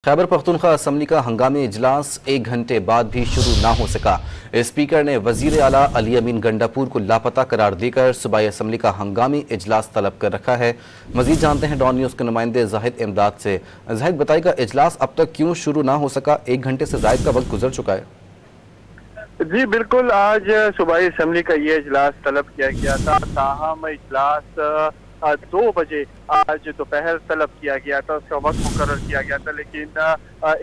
Khyber Pakhtunkhwa assembly का हंगामी इजलास 1 घंटे बाद भी शुरू ना हो सका। स्पीकर ने वजीर आला अली अमीन गंडापुर को लापता करार देकर सूबाई असम्बली का हंगामी इजलास तलब कर रखा है। मजीद जानते हैं डॉन न्यूज़ के नुमाइंदे जाहिद इमदाद से। जाहिद, बताइएगा इजलास अब तक क्यों शुरू ना हो सका? 1 घंटे से जायद का वक्त गुजर चुका है। जी बिल्कुल, आज सूबाई असम्बली का ये इजलास तलब किया गया था, ताहम इजलास 2 बजे आज दोपहर तलब किया गया था, उसका वक्त मुकर्रर किया गया था, लेकिन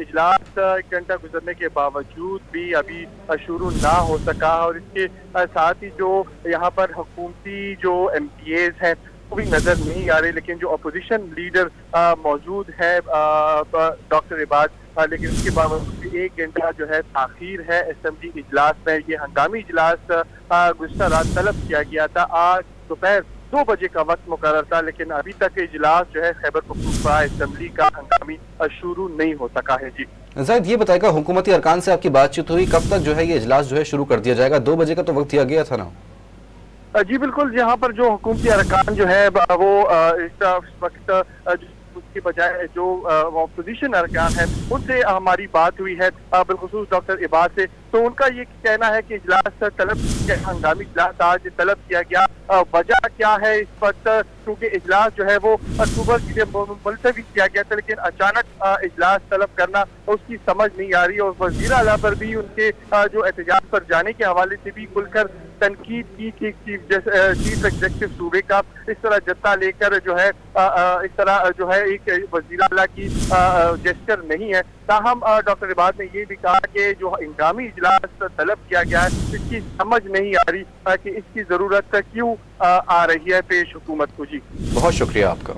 इजलास 1 घंटा गुजरने के बावजूद भी अभी शुरू ना हो सका। और इसके साथ ही जो यहाँ पर हुकूमती जो MPAs हैं वो भी नजर नहीं आ रही, लेकिन जो अपोजिशन लीडर मौजूद है डॉक्टर इबाद, लेकिन उसके बावजूद 1 घंटा जो है ताखीर है असेंबली इजलास में। ये हंगामी इजलास गुज़श्ता रात तलब किया गया था, आज दोपहर 2 बजे का वक्त मुकर्रर था, लेकिन अभी तक इजलास जो है खैबर पख्तूनख्वा असेंबली का हंगामी शुरू नहीं हो सका है। जी जाहिद, ये बताएगा हुकूमती अरकान से आपकी बातचीत हुई, कब तक जो है ये इजलास जो है शुरू कर दिया जाएगा? 2 बजे का तो वक्त दिया गया था ना। जी बिल्कुल, यहाँ पर जो हुकूमती अरकान जो है वो इस वक्त उसके बजाय जो अपोजिशन अरकान है उनसे हमारी बात हुई है, बिलखुसूस डॉक्टर इबाद से। तो उनका ये कहना है कि इजलास तलब हंगामी इजलास आज तलब किया गया, वजह क्या है इस वक्त? क्योंकि इजलास जो है वो अक्टूबर के लिए मुलतवी किया गया था, लेकिन अचानक इजलास तलब करना उसकी समझ नहीं आ रही। और वज़ीर आला पर भी उनके जो एहतजाज पर जाने के हवाले से भी खुलकर तनकीद की कि चीफ एग्जीक्यूटिव सूबे का इस तरह जत्था लेकर जो है इस तरह जो है एक वज़ीर आला की जेस्चर नहीं है। ताहम डॉक्टर इबाद ने ये भी कहा कि जो हंगामी इजलास तलब किया गया है इसकी समझ नहीं आ रही कि इसकी जरूरत क्यों आ रही है पेश हुकूमत को। जी बहुत शुक्रिया आपका।